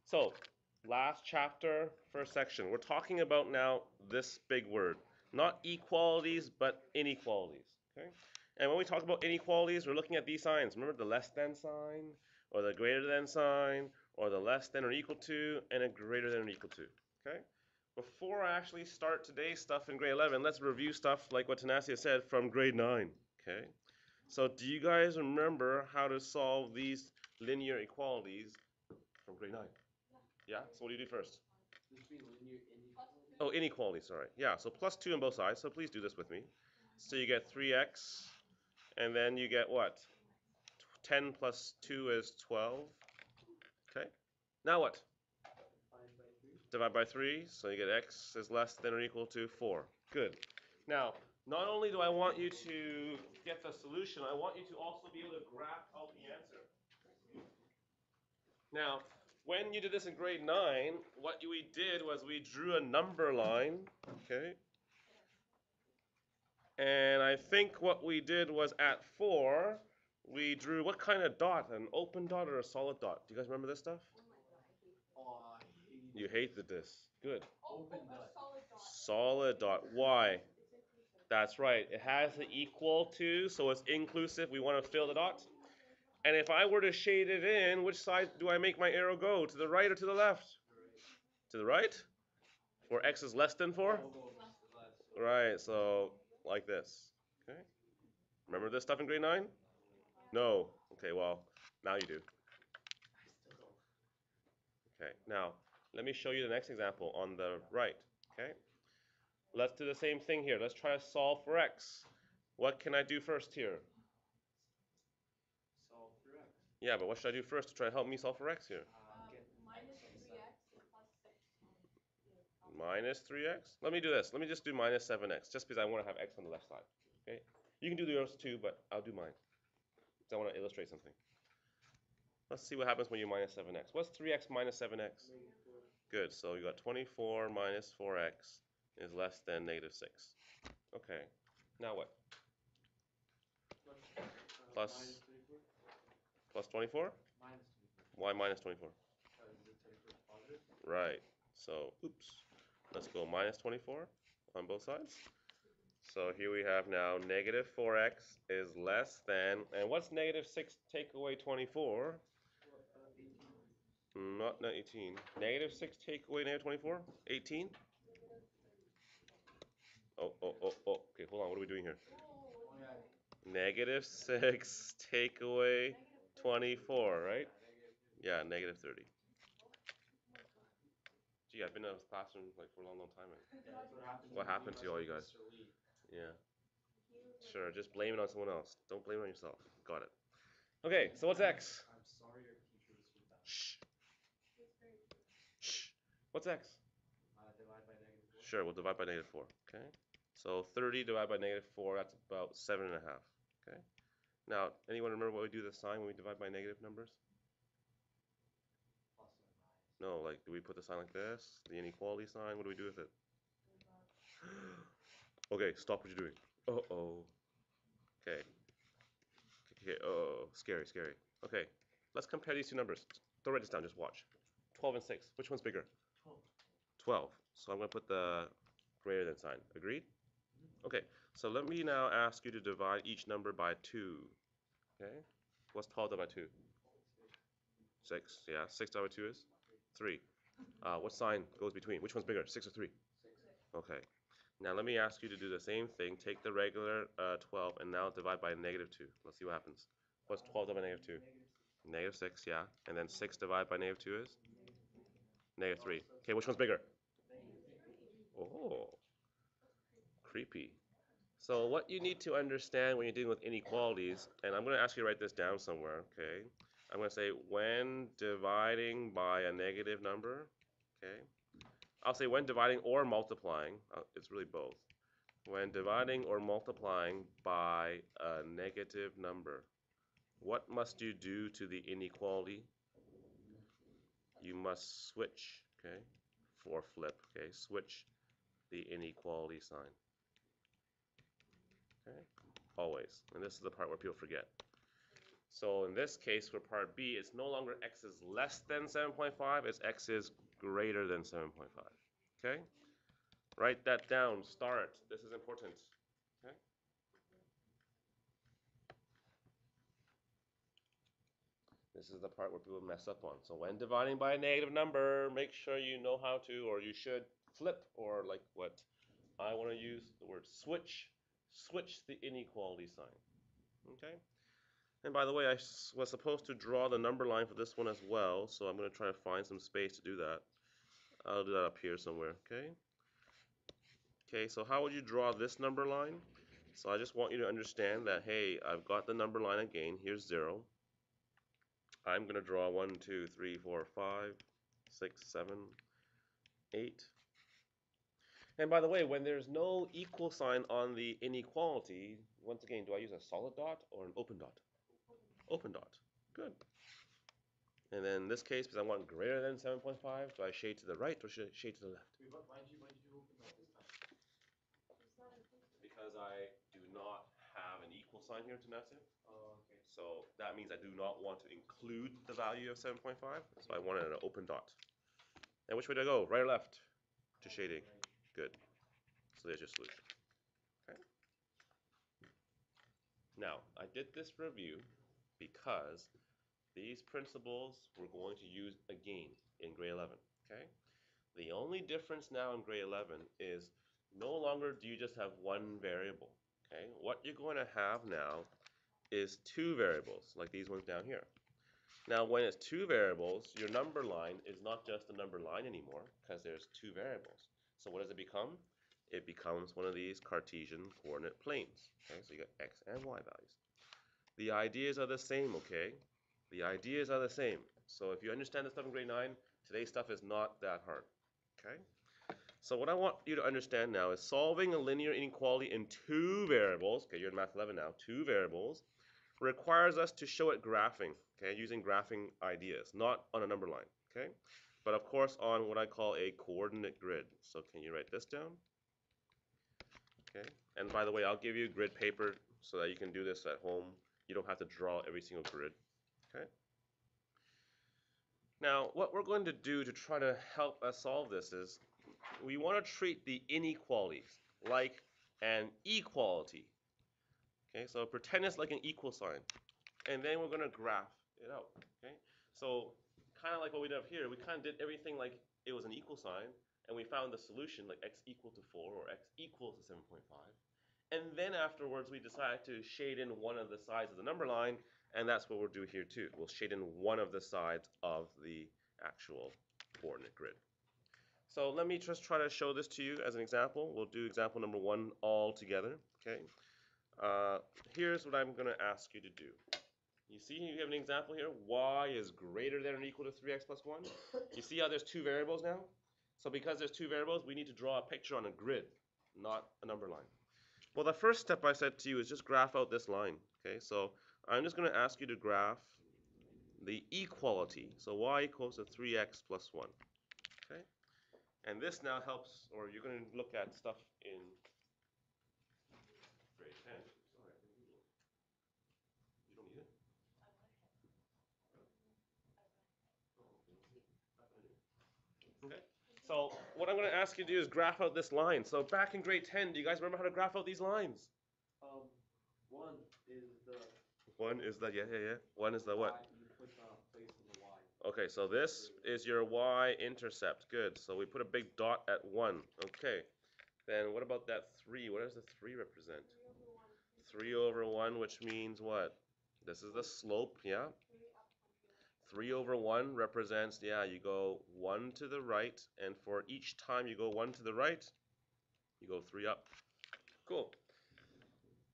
So, last chapter, first section. We're talking about now this big word. Not equalities, but inequalities. Okay? And when we talk about inequalities, we're looking at these signs. Remember the less than sign, or the greater than sign, or the less than or equal to, and a greater than or equal to. Okay? Before I actually start today's stuff in grade 11, let's review stuff like what Tanasia said from grade 9. Okay? So do you guys remember how to solve these linear equalities from grade 9? Yeah, so what do you do first? Oh, inequality, sorry. Yeah, so plus 2 on both sides, so please do this with me. So you get 3x, and then you get what? 10 plus 2 is 12. Okay, now what? Divide by 3, so you get x is less than or equal to 4. Good. Now, not only do I want you to get the solution, I want you to also be able to graph out the answer. Now, when you did this in grade 9, what we did was we drew a number line, okay? And I think what we did was at 4, we drew what kind of dot? An open dot or a solid dot? Do you guys remember this stuff? You hated this. Good. Open dot. Solid dot. Why? That's right. It has the equal to, so it's inclusive. We want to fill the dot. And if I were to shade it in, which side do I make my arrow go? To the right or to the left? To the right? For x is less than 4? Right, so like this. Okay. Remember this stuff in grade 9? No. Okay, well, now you do. Okay, now let me show you the next example on the right. Okay. Let's do the same thing here. Let's try to solve for x. What can I do first here? Solve for x. Yeah, but what should I do first to try to help me solve for x here? Minus 3x plus 6. Minus 3x? Let me do this. Let me just do minus 7x, just because I want to have x on the left side. Okay. You can do yours too, but I'll do mine. Because I want to illustrate something. Let's see what happens when you minus 7x. What's 3x minus 7x? Good, so you got 24 minus 4x is less than negative 6. Okay, now what? Plus 24? Why minus 24? Right, so oops. Let's go minus 24 on both sides. So here we have now negative 4x is less than, and what's negative 6 take away 24? Not 18. Negative 6 take away negative 24? 18? Oh. Okay, hold on. What are we doing here? Negative 6 take away 24, right? Yeah, negative 30. Gee, I've been in this classroom like for a long time. What happened to all you guys? Yeah. Sure, just blame it on someone else. Don't blame it on yourself. Got it. Okay, so what's x? I'm sorry our teacher was with that. Shh. Shh. What's x? Divide by negative 4. Sure, we'll divide by negative 4. Okay. So 30 divided by negative 4, that's about 7.5. Okay. Now, anyone remember what we do the sign when we divide by negative numbers? Plus or minus. No, like, do we put the sign like this? The inequality sign? What do we do with it? Okay, stop what you're doing. Uh-oh. Okay. Okay, oh, scary. Okay, let's compare these two numbers. Don't write this down, just watch. 12 and 6. Which one's bigger? 12. So I'm going to put the greater than sign. Agreed? Okay, so let me now ask you to divide each number by 2. Okay? What's 12 divided by 2? 6. Yeah, 6 divided by 2 is? 3. What sign goes between? Which one's bigger, 6 or 3? 6. Okay. Now let me ask you to do the same thing. Take the regular 12 and now divide by negative 2. Let's see what happens. What's 12 divided by negative 2? Negative 6, yeah. And then 6 divided by negative 2 is? Negative 3. Okay, which one's bigger? Oh, creepy. So what you need to understand when you're dealing with inequalities, and I'm going to ask you to write this down somewhere, okay? I'm going to say when dividing by a negative number, okay? I'll say when dividing or multiplying, it's really both. When dividing or multiplying by a negative number, what must you do to the inequality? You must switch, okay? For flip, okay? Switch the inequality sign. Okay? Always. And this is the part where people forget. So in this case, for part B, it's no longer x is less than 7.5, it's x is greater than 7.5. Okay? Write that down. Start. This is important. Okay? This is the part where people mess up on. So when dividing by a negative number, make sure you know how to, or you should flip, or like what I want to use, the word switch. Switch the inequality sign. Okay? And by the way, I was supposed to draw the number line for this one as well, so I'm going to try to find some space to do that. I'll do that up here somewhere, okay? Okay, so how would you draw this number line? So I just want you to understand that, hey, I've got the number line again. Here's 0. I'm going to draw 1, 2, 3, 4, 5, 6, 7, 8. And by the way, when there's no equal sign on the inequality, once again, do I use a solid dot or an open dot? Open dot. Good. And then in this case, because I want greater than 7.5, do I shade to the right or should I shade to the left? Why did you open that this time? Because I do not have an equal sign here to Nasir. Oh, okay. So that means I do not want to include the value of 7.5, so I wanted an open dot. And which way do I go, right or left to shading? Good. So there's your solution. Okay. Now, I did this review because these principles we're going to use again in grade 11. Okay. The only difference now in grade 11 is no longer do you just have one variable. Okay. What you're going to have now is two variables, like these ones down here. Now, when it's two variables, your number line is not just a number line anymore because there's two variables. So what does it become? It becomes one of these Cartesian coordinate planes. Okay, so you got x and y values. The ideas are the same, okay? The ideas are the same. So if you understand this stuff in grade 9, today's stuff is not that hard, okay? So what I want you to understand now is solving a linear inequality in two variables, okay, you're in math 11 now, two variables, requires us to show it graphing, okay, using graphing ideas, not on a number line, okay? But of course on what I call a coordinate grid. So can you write this down? Okay, and by the way, I'll give you grid paper so that you can do this at home. You don't have to draw every single grid, okay? Now, what we're going to do to try to help us solve this is we want to treat the inequalities like an equality. Okay, so pretend it's like an equal sign. And then we're going to graph it out. Okay, so kind of like what we did up here, we kind of did everything like it was an equal sign, and we found the solution like x equal to 4 or x equals to 7.5. And then afterwards, we decided to shade in one of the sides of the number line, and that's what we'll do here too. We'll shade in one of the sides of the actual coordinate grid. So let me just try to show this to you as an example. We'll do example number 1 all together. Okay. Here's what I'm going to ask you to do. You see, you have an example here. Y is greater than or equal to 3x plus 1. You see how there's two variables now? So because there's two variables, we need to draw a picture on a grid, not a number line. Well, the first step I said to you is just graph out this line. Okay, so I'm just going to ask you to graph the equality. So y equals to 3x plus 1. Okay, and this now helps, or you're going to look at stuff in grade 10. You don't need it? Okay. So what I'm going to ask you to do is graph out this line. So back in grade 10, do you guys remember how to graph out these lines? One is the. One is the, yeah. One is the what? You put the place in the y. Okay, so this is your y-intercept. Good. So we put a big dot at 1. Okay. Then what about that 3? What does the 3 represent? 3 over 1, which means what? This is the slope, yeah? 3 over 1 represents, yeah, you go 1 to the right, and for each time you go 1 to the right, you go 3 up. Cool.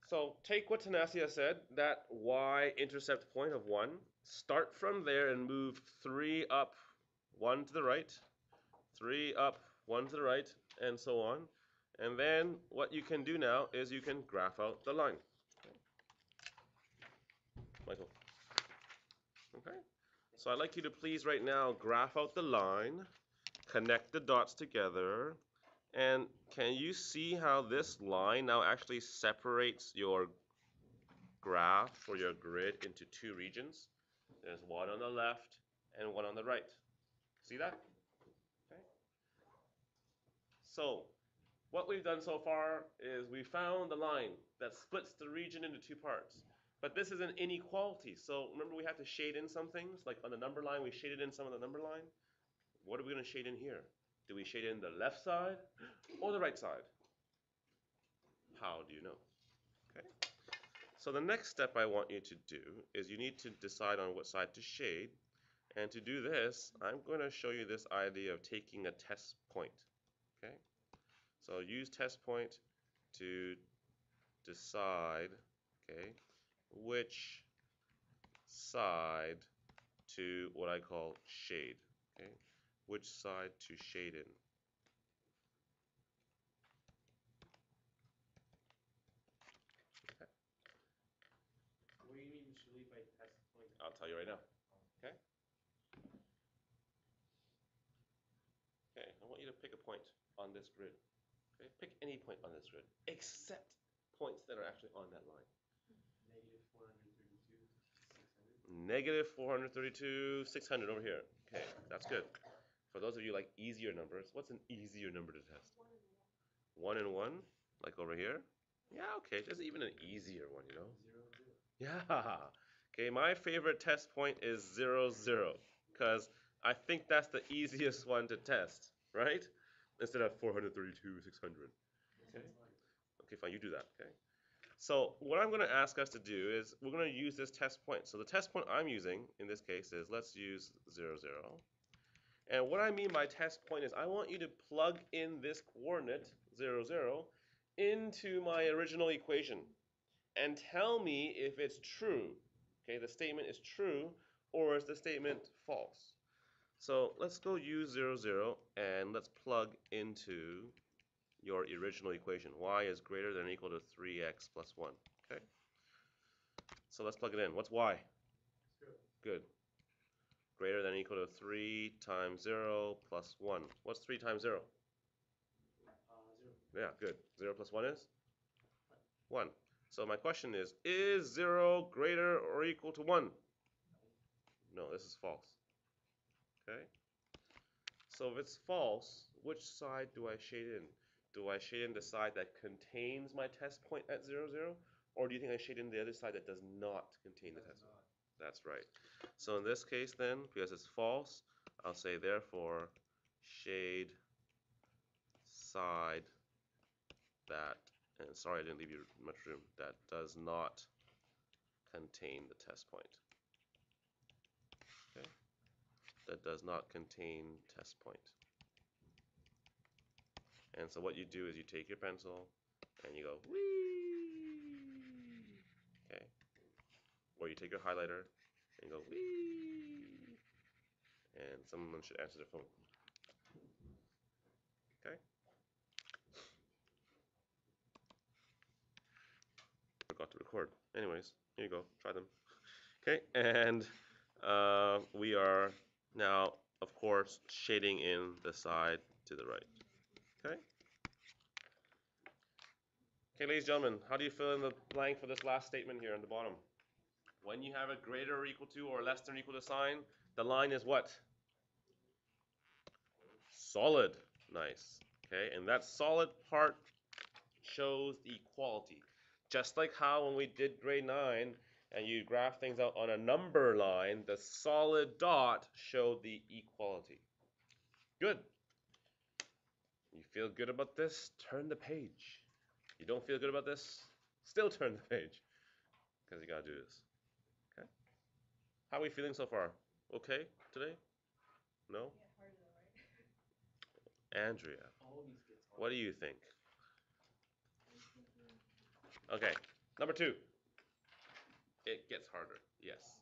So take what Tanasia said, that y-intercept point of 1, start from there and move 3 up, 1 to the right, 3 up, 1 to the right, and so on. And then what you can do now is you can graph out the line. Okay. Michael. Okay. So I'd like you to please right now graph out the line, connect the dots together, and can you see how this line now actually separates your graph for your grid into two regions. There's one on the left and one on the right. See that? Okay. So what we've done so far is we found the line that splits the region into two parts. But this is an inequality. So remember we have to shade in some things. Like on the number line, we shaded in some of the number line. What are we going to shade in here? Do we shade in the left side or the right side? How do you know? Okay. So the next step I want you to do is you need to decide on what side to shade. And to do this, I'm going to show you this idea of taking a test point. Okay? So use test point to decide, okay, which side to what I call shade. Okay? Which side to shade in. Okay. What do you mean should lead by test point? I'll tell you right now. Okay? Okay, I want you to pick a point on this grid. Okay? Pick any point on this grid, except points that are actually on that line. Negative 432, 600. Negative 432, 600 over here. Okay, that's good. For those of you like easier numbers, what's an easier number to test? 1 and 1, like over here. Yeah, okay, there's even an easier one, you know. 0, 0. Yeah. Okay, my favorite test point is 0, 0, because I think that's the easiest one to test, right? Instead of 432, 600. Okay. Okay, fine, you do that, okay? So what I'm going to ask us to do is we're going to use this test point. So the test point I'm using in this case is, let's use 0, 0. And what I mean by test point is I want you to plug in this coordinate, 0, 0, into my original equation and tell me if it's true. Okay, the statement is true or is the statement false. So let's go use 0, 0 and let's plug into your original equation. Y is greater than or equal to 3x plus 1. Okay? So let's plug it in. What's y? Good. Greater than or equal to 3 times 0 plus 1. What's 3 times 0? 0. Yeah, good. 0 plus 1 is? 1. So my question is 0 greater or equal to 1? No, this is false. Okay? So if it's false, which side do I shade in? Do I shade in the side that contains my test point at 0, 0? Or do you think I shade in the other side that does not contain the test point? That's right. So in this case then, because it's false, I'll say therefore shade side that, and sorry I didn't leave you much room, that does not contain the test point. Okay? That does not contain test point. And so what you do is you take your pencil and you go, whee, okay? Or you take your highlighter and you go, whee, and someone should answer their phone. Okay? Forgot to record. Anyways, here you go, try them. Okay, and we are now, of course, shading in the side to the right. Okay? Okay, ladies and gentlemen, how do you fill in the blank for this last statement here on the bottom? When you have a greater or equal to or less than or equal to sign, the line is what? Solid. Nice. Okay, and that solid part shows equality. Just like how when we did grade 9 and you graph things out on a number line, the solid dot showed the equality. Good. You feel good about this? Turn the page. You don't feel good about this? Still turn the page. Because you got to do this. Okay? How are we feeling so far? Okay today? No? Andrea, what do you think? Okay, number 2. It gets harder, yes.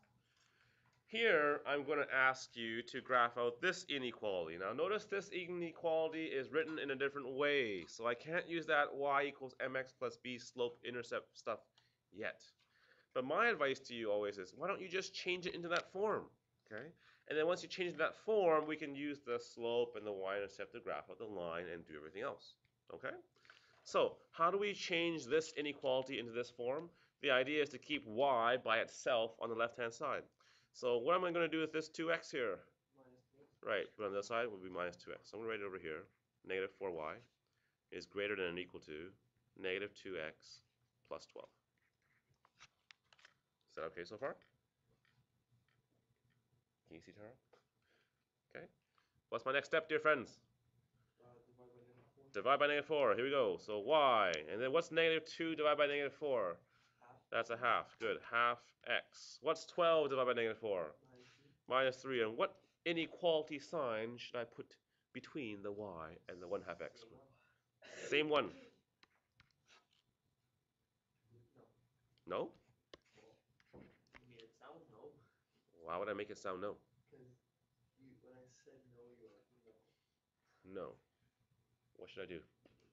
Here, I'm going to ask you to graph out this inequality. Now, notice this inequality is written in a different way, so I can't use that y equals mx plus b slope-intercept stuff yet. But my advice to you always is, why don't you just change it into that form, okay? And then once you change it to that form, we can use the slope and the y-intercept to graph out the line and do everything else, okay? So, how do we change this inequality into this form? The idea is to keep y by itself on the left-hand side. So what am I going to do with this 2x here? Right, but on the other side will be minus 2x. So I'm going to write it over here. Negative 4y is greater than or equal to negative 2x plus 12. Is that okay so far? Can you see, Tara? Okay. What's my next step, dear friends? Divide by negative 4. Here we go. So y. And then what's negative 2 divided by negative 4? That's a half. Good. Half x. What's 12 divided by negative 4? Minus 3. And what inequality sign should I put between the y and the 1 half x? Same one. No? It sounds no. Why would I make it sound no? Because when I said no, you were like, no. No. What should I do?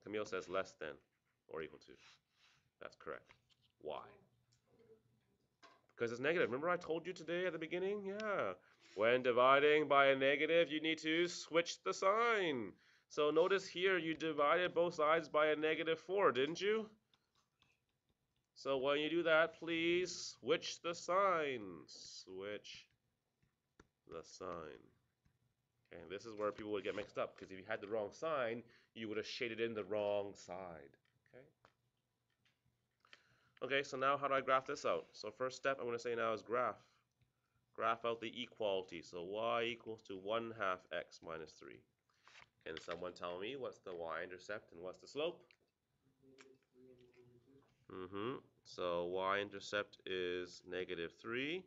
Camille says less than or equal to. That's correct. Why? Because it's negative. Remember I told you today at the beginning? Yeah. When dividing by a negative, you need to switch the sign. So notice here you divided both sides by a negative 4, didn't you? So when you do that, please switch the sign. Switch the sign. Okay, this is where people would get mixed up, because if you had the wrong sign, you would have shaded in the wrong side. Okay. Okay, so now how do I graph this out? So first step I'm going to say now is graph. Graph out the equality. So y equals to 1 half x minus 3. Can someone tell me what's the y-intercept and what's the slope? So y-intercept is negative 3.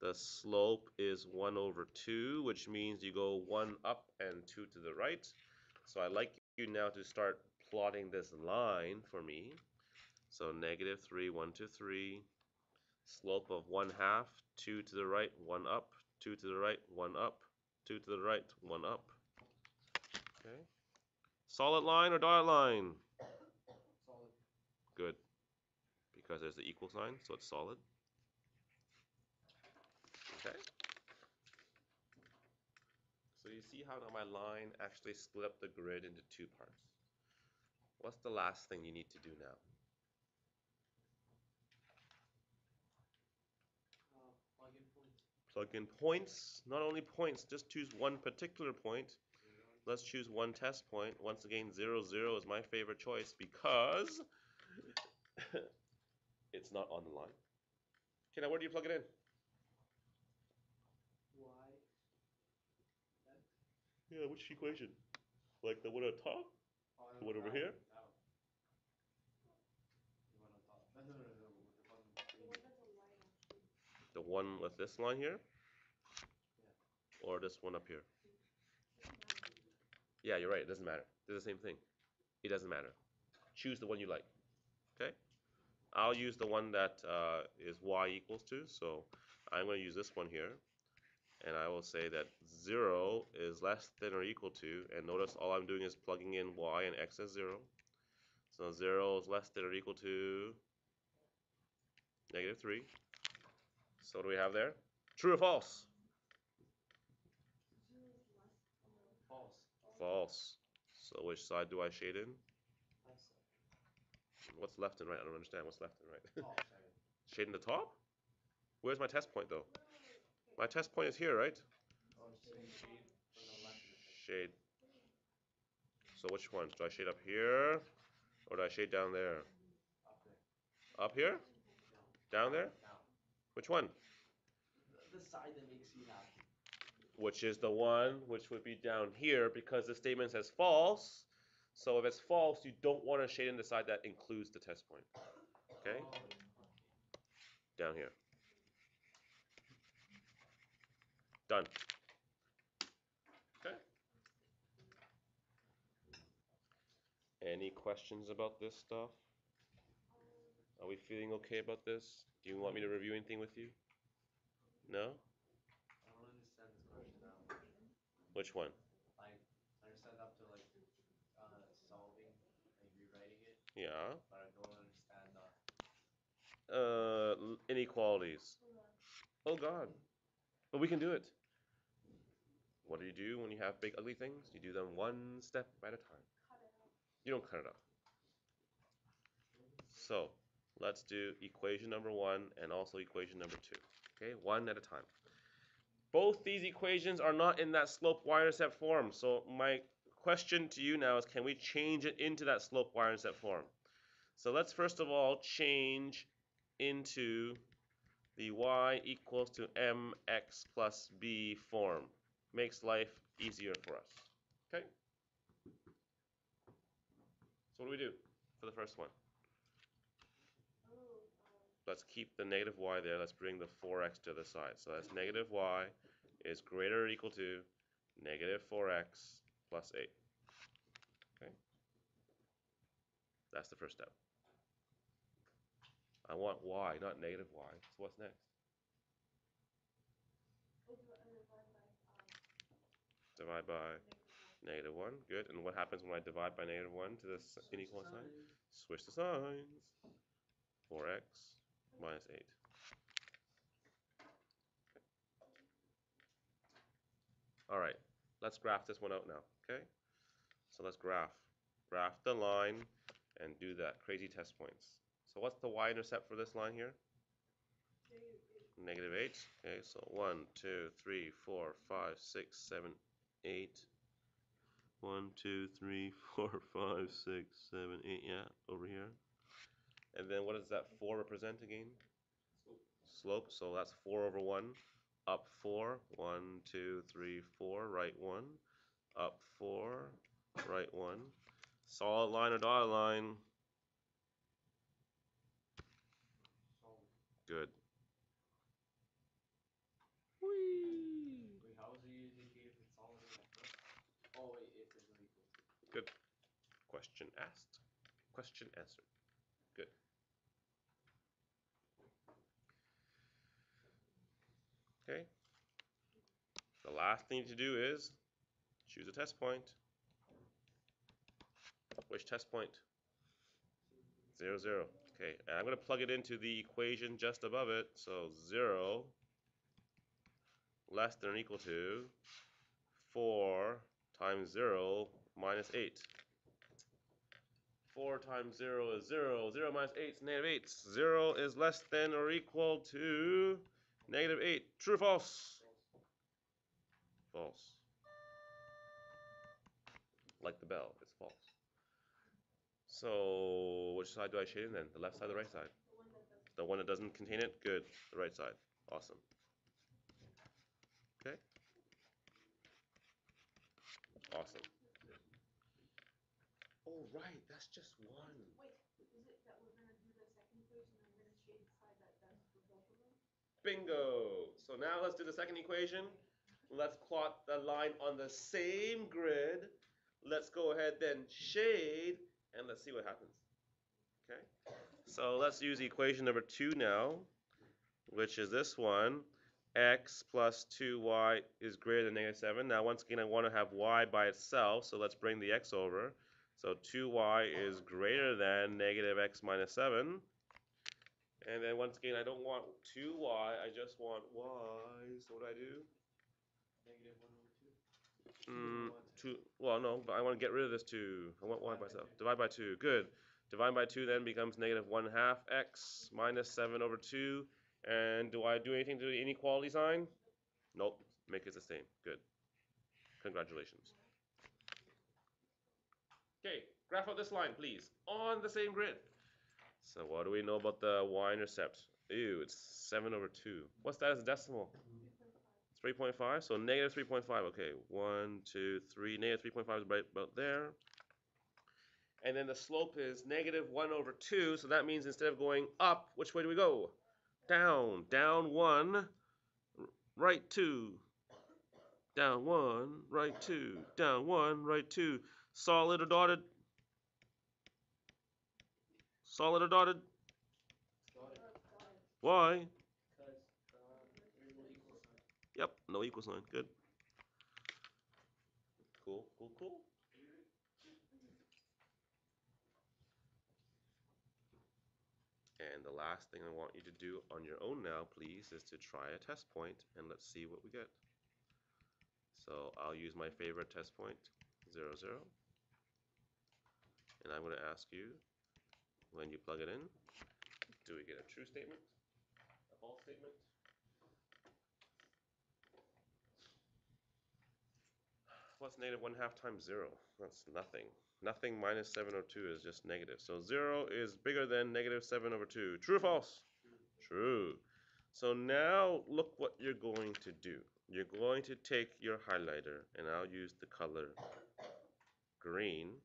The slope is 1 over 2, which means you go 1 up and 2 to the right. So I'd like you now to start plotting this line for me. So negative 3, 1 to 3. Slope of 1 half, 2 to the right, 1 up, 2 to the right, 1 up, 2 to the right, 1 up. Okay. Solid line or dotted line? Solid. Good. Because there's the equal sign, so it's solid. Okay. So you see how now my line actually split up the grid into 2 parts. What's the last thing you need to do now? Plug in points. Plug in points. Not only points, just choose one particular point. Let's choose one test point. Once again, 0, 0 is my favorite choice because it's not on the line. Okay, now where do you plug it in? Y. X. Yeah, which equation? Like the one on top? The one over here? The one with this line here? Or this one up here? Yeah, you're right. It doesn't matter. They're the same thing. It doesn't matter. Choose the one you like. Okay? I'll use the one that is y equals to. So I'm going to use this one here. And I will say that 0 is less than or equal to. And notice all I'm doing is plugging in y and x as 0. So 0 is less than or equal to negative 3. So what do we have there? True or false? False. False. So which side do I shade in? Left side. What's left and right? I don't understand what's left and right. Top side. Shade in the top? Where's my test point though? My test point is here, right? Oh, so you shade from the left and the right. Shade. So which one? Do I shade up here? Or do I shade down there? Up there. Up here? Down there? Down. Which one? The side that makes you happy. Which is the one which would be down here because the statement says false. So if it's false, you don't want to shade in the side that includes the test point. Okay? Oh, Down here. Done. Okay. Any questions about this stuff? Are we feeling okay about this? Do you want me to review anything with you? No? I don't understand this question now. Which one? Like, I understand up to like solving, like rewriting it, Yeah. but I don't understand Inequalities. Oh God. But we can do it. What do you do when you have big ugly things? You do them one step at a time. You don't cut it off. So, let's do equation number 1 and also equation number 2. Okay, one at a time. Both these equations are not in that slope y-intercept form. So my question to you now is, can we change it into that slope y-intercept form? So let's first of all change into the y equals to mx plus b form. Makes life easier for us. Okay? So what do we do for the first one? Let's keep the negative y there. Let's bring the 4x to the side. So that's negative y is greater or equal to negative 4x plus 8. Okay? That's the first step. I want y, not negative y. So what's next? Divide by negative 1. Good. And what happens when I divide by negative 1 to this inequality sign? Switch the signs. 4x minus 8. All right. Let's graph this one out now. Okay? So let's graph. Graph the line and do that crazy test points. So what's the y-intercept for this line here? Negative 8. Okay, so 1, 2, 3, 4, 5, 6, 7, 8. 1, 2, 3, 4, 5, 6, 7, 8. Yeah, over here. And then what does that 4 represent again? Slope. So that's 4 over 1. Up 4. 1, 2, 3, 4. Right 1. Up 4. Right 1. Solid line or dotted line? Good. Whee! Wait, how is it indicate if it's solid or not? Oh wait, if it's unequal. Good. Question asked. Question answered. Good. Okay. The last thing to do is choose a test point. Which test point? 0, 0. Okay, and I'm going to plug it into the equation just above it. So 0 less than or equal to 4 times 0 minus 8. 4 times 0 is 0. 0 minus 8 is negative 8. 0 is less than or equal to negative 8. True or false? False. Like the bell, it's false. So which side do I shade in then? The left side or the right side? The one that doesn't contain it? Good. The right side. Awesome. Okay. Awesome. Oh, right. That's just one. Wait, is it that we're going to do the second equation and I'm going to shade the side that's for both of them? Bingo. So now let's do the second equation. Let's plot the line on the same grid. Let's go ahead then shade, and let's see what happens. Okay. So let's use equation number 2 now, which is this one. X plus 2y is greater than negative 7. Now once again I want to have y by itself, so let's bring the x over. So 2y is greater than negative x minus 7. And then once again I don't want 2y, I just want y. So what do I do? Negative 1 over 2. 2. Well, no, but I want to get rid of this 2. I want y by itself. Divide by 2. Good. Divide by 2 then becomes negative 1/2 x minus 7 over 2. And do I do anything to the inequality sign? Nope. Make it the same. Good. Congratulations. Okay, graph out this line, please. On the same grid. So what do we know about the y-intercept? Ew, it's 7 over 2. What's that as a decimal? 3.5. So negative 3.5. Okay, 1, 2, 3. Negative 3.5 is right about there. And then the slope is negative 1 over 2. So that means instead of going up, which way do we go? Down. Down 1, right 2. Down 1, right 2. Down 1, right 2. Solid or dotted? Solid or dotted? Why? Because there's no equal sign. Yep, no equal sign. Good. Cool, cool, cool. And the last thing I want you to do on your own now, please, is to try a test point, and let's see what we get. So I'll use my favorite test point, 0, 0. And I'm going to ask you, when you plug it in, do we get? A true statement? A false statement? What's negative 1/2 times 0? That's nothing. Nothing minus 7/2 is just negative. So 0 is bigger than negative 7/2. True or false? True. So now look what you're going to do. You're going to take your highlighter, and I'll use the color green,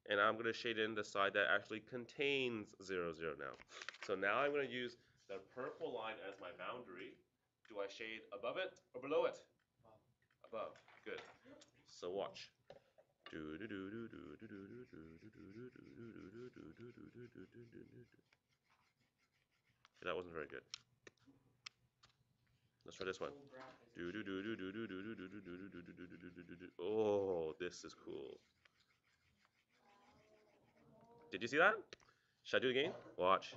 and I'm going to shade in the side that actually contains 0, 0 now. So now I'm going to use the purple line as my boundary. Do I shade above it or below it? Above. Good. So watch. That wasn't very good. Let's try this one. Oh, this is cool. Did you see that? Should I do it again? Watch.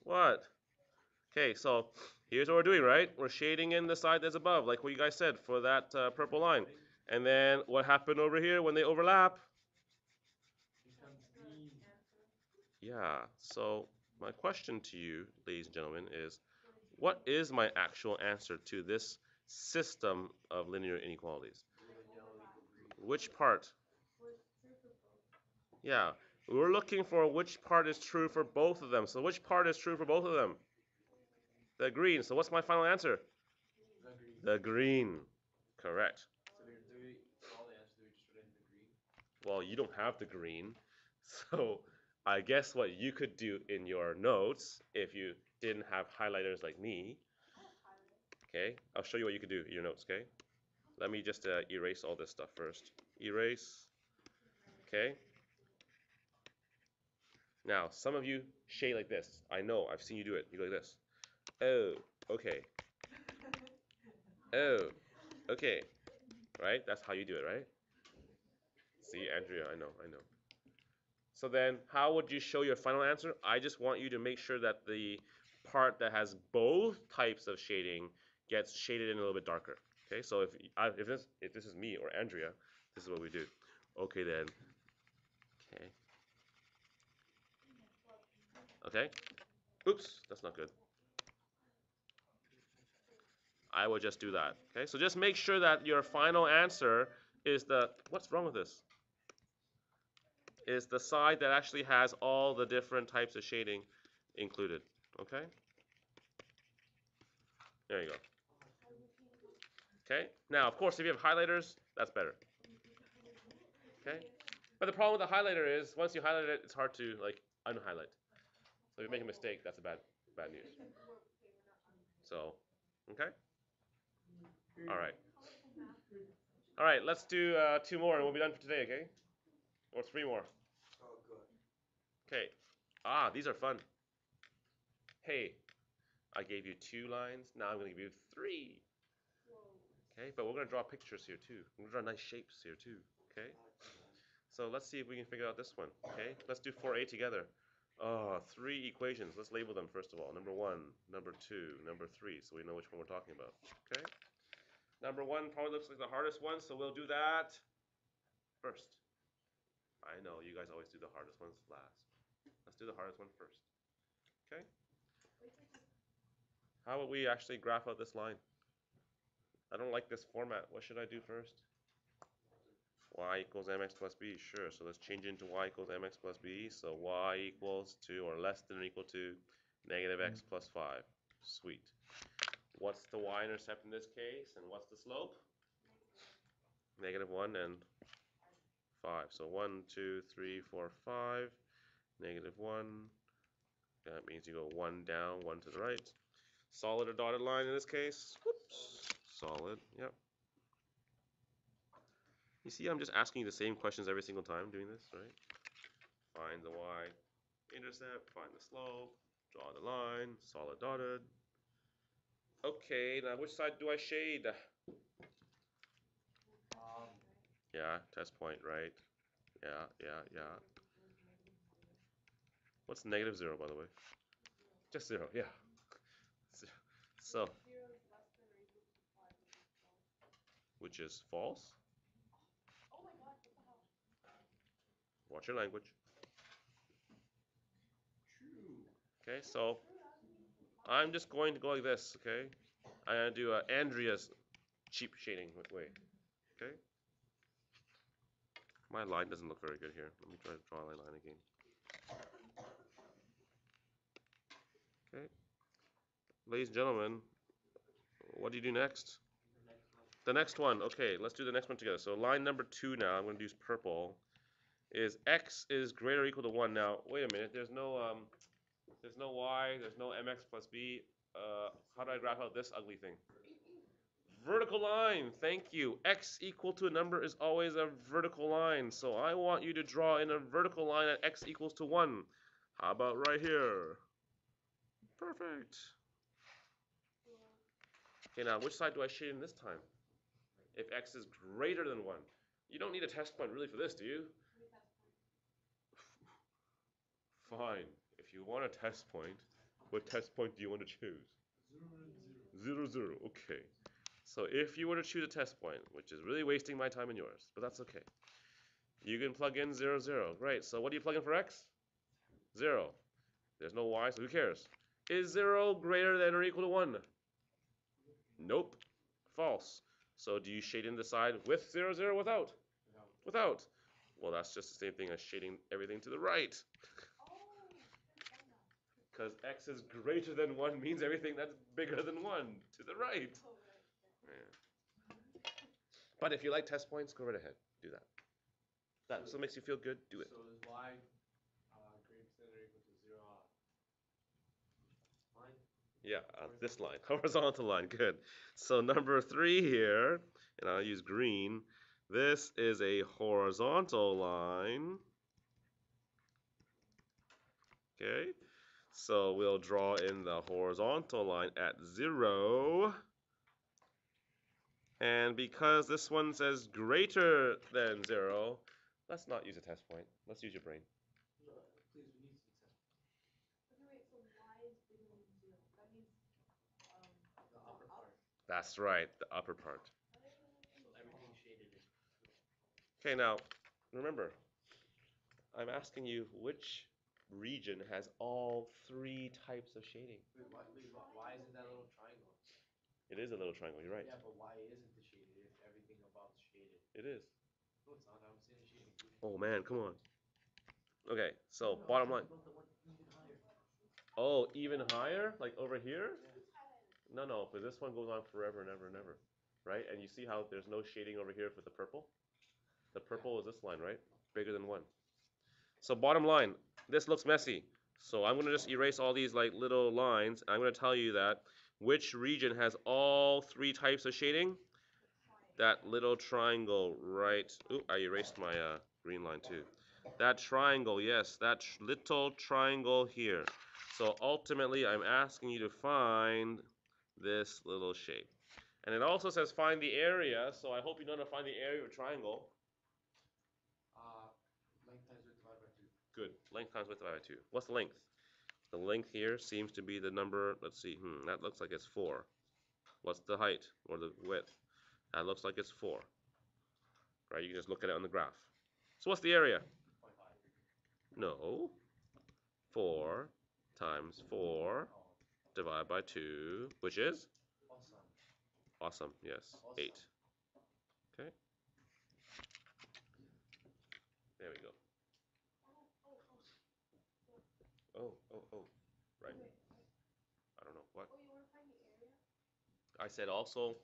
What? Okay, so here's what we're doing, right? We're shading in the side that's above, like what you guys said for that purple line. And then what happened over here when they overlap? Yeah, so my question to you, ladies and gentlemen, is what is my actual answer to this system of linear inequalities? Which part? Yeah, we're looking for which part is true for both of them. So which part is true for both of them? The green. So what's my final answer? The green. Correct. So do we, all the answers, do we just put it in the green? Well, you don't have the green. So I guess what you could do in your notes, if you didn't have highlighters like me, okay, I'll show you what you could do in your notes, okay? Let me just erase all this stuff first. Erase. Okay. Now, some of you shade like this. I know, I've seen you do it. You go like this. Oh, okay. Oh, okay. Right? That's how you do it, right? See, Andrea, I know. So then, how would you show your final answer? I just want you to make sure that the part that has both types of shading gets shaded in a little bit darker. Okay, so if this is me or Andrea, this is what we do. Okay then. Okay. Okay. Oops, that's not good. I will just do that. Okay, so just make sure that your final answer is what's wrong with this? Is the side that actually has all the different types of shading included. Okay? There you go. Okay? Now, of course, if you have highlighters, that's better. Okay? But the problem with the highlighter is once you highlight it, it's hard to like unhighlight. So if you make a mistake, that's bad news. So, okay? All right. All right, let's do 2 more and we'll be done for today, okay? Or 3 more. Oh, good. Okay. Ah, these are fun. Hey, I gave you 2 lines. Now I'm going to give you 3. Okay, but we're going to draw pictures here too. We're going to draw nice shapes here too. Okay? So let's see if we can figure out this one. Okay? Let's do 4a together. 3 equations. Let's label them first of all. Number 1, number 2, number 3, so we know which one we're talking about. Okay? Number 1 probably looks like the hardest one, so we'll do that first. I know you guys always do the hardest ones last. Let's do the hardest one first. Okay? How would we actually graph out this line? I don't like this format. What should I do first? Y equals mx plus b. Sure, so let's change it into y equals mx plus b. So y equals to or less than or equal to negative x plus 5. Sweet. What's the y-intercept in this case, and what's the slope? Negative 1 and 5. So 1, 2, 3, 4, 5. Negative 1. That means you go 1 down, 1 to the right. Solid or dotted line in this case? Whoops. Solid, yep. You see, I'm just asking you the same questions every single time doing this, right? Find the y-intercept, find the slope, draw the line, solid dotted. Okay, now which side do I shade? Yeah, test point, right? Yeah. What's negative 0, by the way? Just 0, yeah. So, which is false? Watch your language. Okay, so I'm just going to go like this, okay? I'm going to do Andrea's cheap shading way, okay? My line doesn't look very good here. Let me try to draw a line again. Okay. Ladies and gentlemen, what do you do next? The next one. Okay, let's do the next one together. So line number 2 now, I'm going to use purple, is x is greater or equal to 1. Now, wait a minute. There's no y, there's no mx plus b. How do I graph out this ugly thing? Vertical line. Thank you. X equal to a number is always a vertical line. So I want you to draw in a vertical line at x equals to 1. How about right here? Perfect. Okay, now which side do I shade in this time? If x is greater than 1. You don't need a test point really for this, do you? Fine. If you want a test point, what test point do you want to choose? 0, 0. Okay. So if you were to choose a test point, which is really wasting my time and yours, but that's okay. You can plug in 0, 0. Great. So what do you plug in for x? 0. There's no y, so who cares? Is 0 greater than or equal to 1? Nope. False. So do you shade in the side with 0, 0 without? Without. Well, that's just the same thing as shading everything to the right. Because x is greater than 1 means everything that's bigger than 1 to the right. Yeah. But if you like test points, go right ahead. Do that. That still makes you feel good. Do it. So is y greater than or equal to 0 line? Yeah, this line. Horizontal line. Good. So number 3 here, and I'll use green. This is a horizontal line. Okay. So we'll draw in the horizontal line at 0. And because this one says greater than 0, let's not use a test point. Let's use your brain. No, please, we need to test. Okay, wait, so y is bigger than 0. That means The upper part. That's right, the upper part. So everything shaded in. Okay, now, remember, I'm asking you which region has all 3 types of shading. Wait, why isn't that little triangle? It is a little triangle, you're right. Yeah, but why isn't it shaded if everything above is shaded? It is. No, it's not. I'm saying shading. Oh man, come on. Okay, so bottom line. Oh, even higher? Like over here? No, no, because this one goes on forever and ever and ever. Right? And you see how there's no shading over here for the purple? The purple is this line, right? Bigger than 1. So bottom line, this looks messy. So I'm going to just erase all these like little lines. I'm going to tell you that which region has all 3 types of shading? That little triangle right. Ooh, I erased my green line too. That triangle, yes, that little triangle here. So ultimately, I'm asking you to find this little shape. And it also says find the area, so I hope you know how to find the area of a triangle. Length times width divided by 2. Good. Length times width divided by 2. What's the length? The length here seems to be the number, let's see, that looks like it's 4. What's the height or the width? That looks like it's 4. Right, you can just look at it on the graph. So what's the area? 0.5. No. 4 times 4 divided by 2, which is? Awesome. Awesome, yes, 8. Okay. There we go. Oh, right. I don't know, what? Oh, you want to find the area? I said also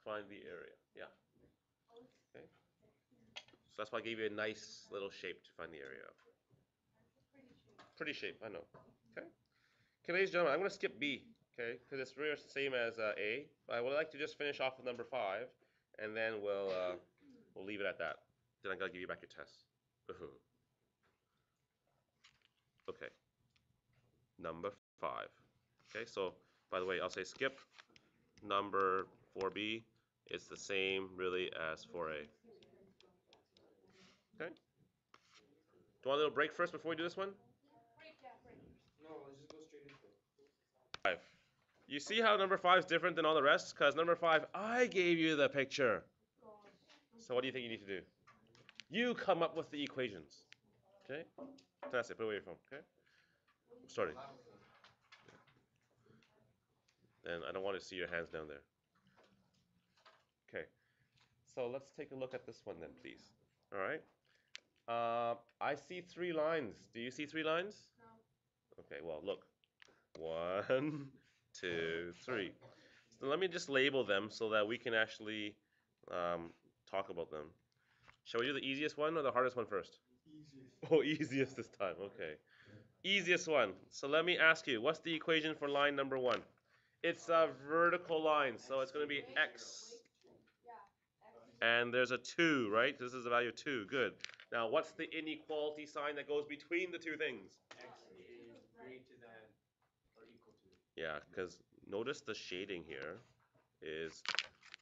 find the area, yeah. Okay. So that's why I gave you a nice little shape to find the area of. Pretty shape, I know. Okay. Okay, ladies and gentlemen, I'm going to skip B, okay, because it's really the same as A. But I would like to just finish off with number 5, and then we'll leave it at that. Then I got to give you back your test. Okay. Number 5. Okay, so by the way, I'll say skip. Number 4B is the same really as 4A. Okay. Do you want a little break first before we do this one? No, let's just go straight into it. 5. You see how number 5 is different than all the rest? Because number 5, I gave you the picture. So what do you think you need to do? You come up with the equations. Okay? That's it. Put away your phone. Okay? Starting. And I don't want to see your hands down there. Okay. So let's take a look at this one then, please. All right. I see 3 lines. Do you see 3 lines? No. Okay. Well, look. 1, 2, 3. So let me just label them so that we can actually talk about them. Shall we do the easiest one or the hardest one first? Easiest. Oh, easiest this time. Okay. Easiest one. So let me ask you, what's the equation for line number 1? It's a vertical line, so it's going to be x. Yeah. X is And there's a 2, right? This is the value of 2. Good. Now, what's the inequality sign that goes between the two things? X is greater than or equal to. Yeah, because notice the shading here is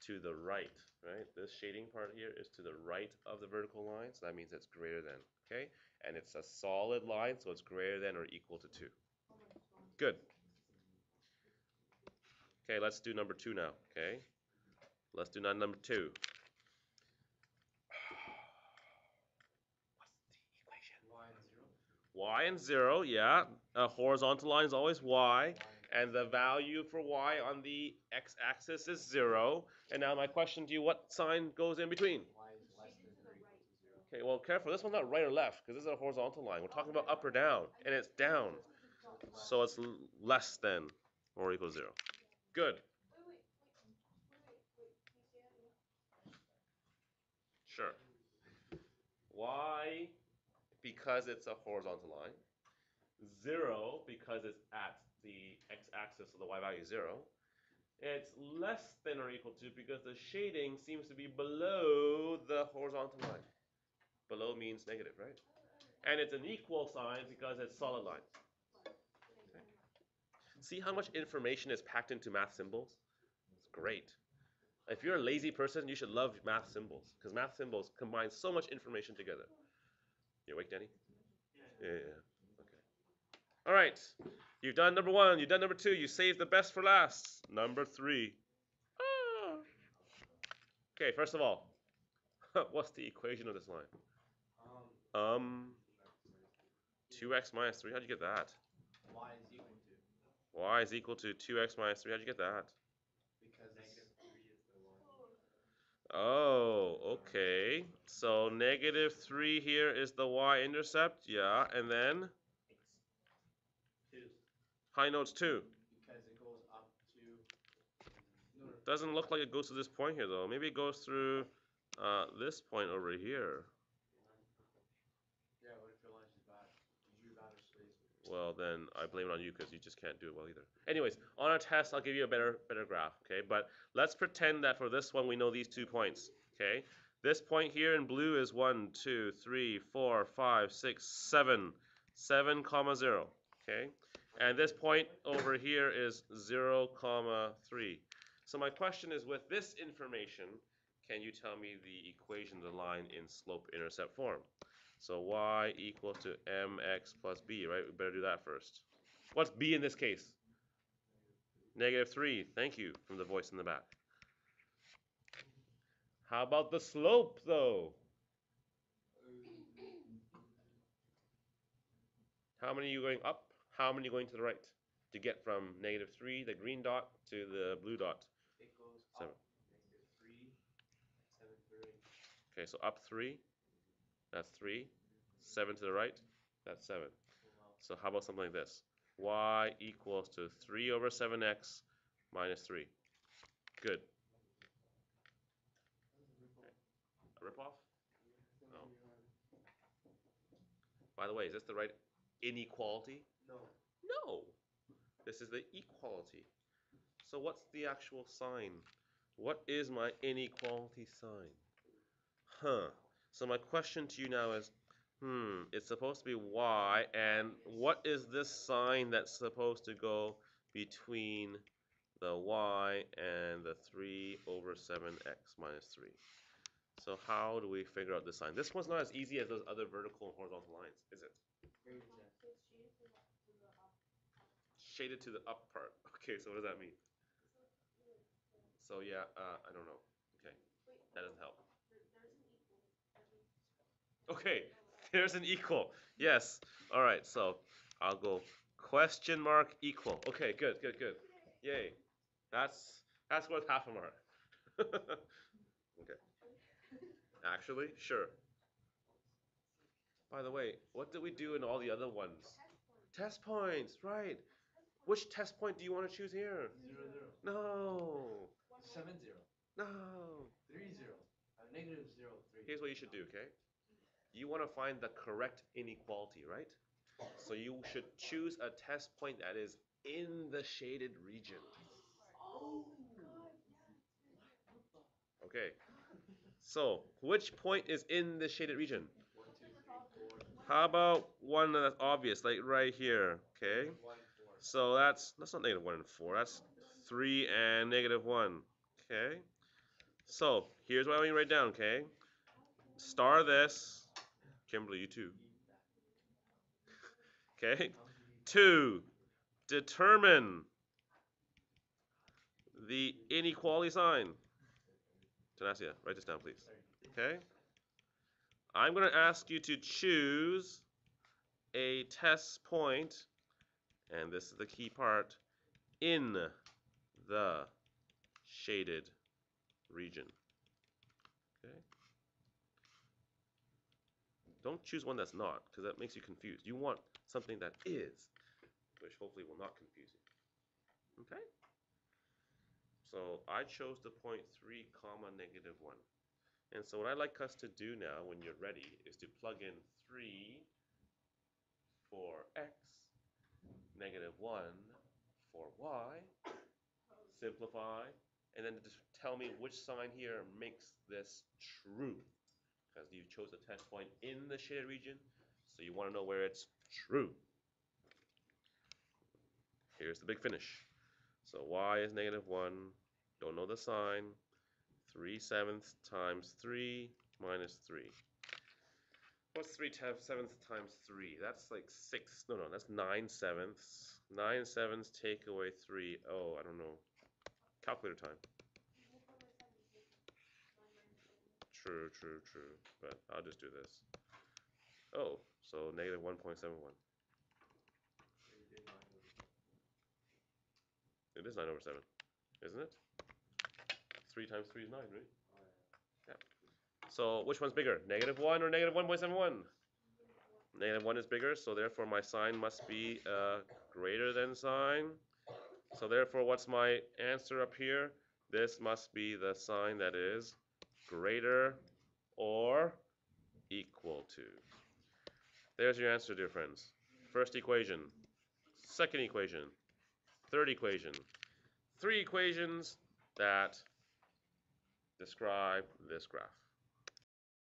to the right, right? This shading part here is to the right of the vertical line, so that means it's greater than, okay? And it's a solid line, so it's greater than or equal to 2. Good. Okay, let's do number 2 now, okay? Let's do number 2. What's the equation? Y and y 0. and 0, yeah. A horizontal line is always y, and the value for y on the x-axis is 0. And now my question to you, what sign goes in between? Y is less than or equal to 0. Okay, well, careful. This one's not right or left, because this is a horizontal line. We're talking about up or down, and it's down. So it's less than or equal to 0. Good. Wait. Can you say that again? Sure. Y, because it's a horizontal line. 0, because it's at the x-axis, so the y value is 0. It's less than or equal to because the shading seems to be below the horizontal line. Below means negative, right? And it's an equal sign because it's solid lines. Okay. See how much information is packed into math symbols? It's great. If you're a lazy person, you should love math symbols because math symbols combine so much information together. You awake, Danny? Yeah. Okay. All right. You've done number 1. You've done number 2. You saved the best for last. Number 3. Ah. Okay, first of all, what's the equation of this line? 2x minus 3. How'd you get that? Y is equal to. Y is equal to 2x minus 3. How'd you get that? Because -3 is the y. Oh, okay. So -3 here is the y-intercept. Yeah, and then 2. high notes 2. Because it goes up to. No. Doesn't look like it goes to this point here, though. Maybe it goes through this point over here. Yeah, what if your lunch is bad? You're bad or sleep. Well, then I blame it on you because you just can't do it well either. Anyways, on our test, I'll give you a better graph, okay? But let's pretend that for this one, we know these 2 points, okay? This point here in blue is 1, 2, 3, 4, 5, 6, 7. 7, comma 0, okay? And this point over here is 0, comma 3. So my question is, with this information, can you tell me the equation of the line in slope-intercept form? So y equals to mx plus b, right? We better do that first. What's b in this case? -3. Thank you, from the voice in the back. How about the slope, though? How many are you going up? How many are you going to the right? To get from -3, the green dot, to the blue dot? It goes 7. up -3, 7 3. Okay, so up 3. That's 3. 7 to the right. That's 7. So how about something like this? Y equals to 3 over 7x minus 3. Good. A ripoff? No. By the way, is this the right inequality? No. No. This is the equality. So what's the actual sign? What is my inequality sign? So my question to you now is, it's supposed to be y, and what is this sign that's supposed to go between the y and the 3 over 7x minus 3? So how do we figure out this sign? This one's not as easy as those other vertical and horizontal lines, is it? Shaded to the up part. Okay, so what does that mean? So yeah, I don't know. Okay, that doesn't help. Okay, there's an equal. Yes. All right, so I'll go Question mark equal. Okay, good. Yay. That's worth half a mark. Okay. Actually, sure. By the way, what did we do in all the other ones? Test points, right. Which test point do you want to choose here? 0, 0. No. 7, 0. No. 3, 0. Negative 0, 3. Here's what you should do, okay? You want to find the correct inequality, right? So you should choose a test point that is in the shaded region. Oh! Okay. So, which point is in the shaded region? 1, 2, 3, 4. How about one that's obvious, like right here, okay? 1, 4. So that's not negative 1 and 4. That's 3 and negative 1. Okay? So, here's what I want you to write down, okay? Star this. Kimberly, you too. Okay? 2. Determine the inequality sign. Tanasia, write this down, please. Okay? I'm going to ask you to choose a test point, and this is the key part, in the shaded region. Okay? Don't choose one that's not, because that makes you confused. You want something that is, which hopefully will not confuse you. Okay? So I chose the point 3 comma negative 1. And so what I'd like us to do now, when you're ready, is to plug in 3 for x, negative 1 for y, simplify, and then just tell me which sign here makes this true. Because you chose a test point in the shaded region, so you want to know where it's true. Here's the big finish. So y is negative 1, don't know the sign, 3/7 times 3 minus 3. What's 3/7 times 3? That's like 6, no, that's 9/7. 9/7 take away 3, oh, I don't know. Calculator time. True, but I'll just do this. Oh, so negative 1.71. It is 9/7, isn't it? 3 times 3 is 9, right? Yeah. So which one's bigger, negative 1 or negative 1.71? Negative 1 is bigger, so therefore my sign must be greater than sign. So therefore, what's my answer up here? This must be the sign that is greater or equal to. There's your answer, dear friends. First equation, second equation, third equation. 3 equations that describe this graph.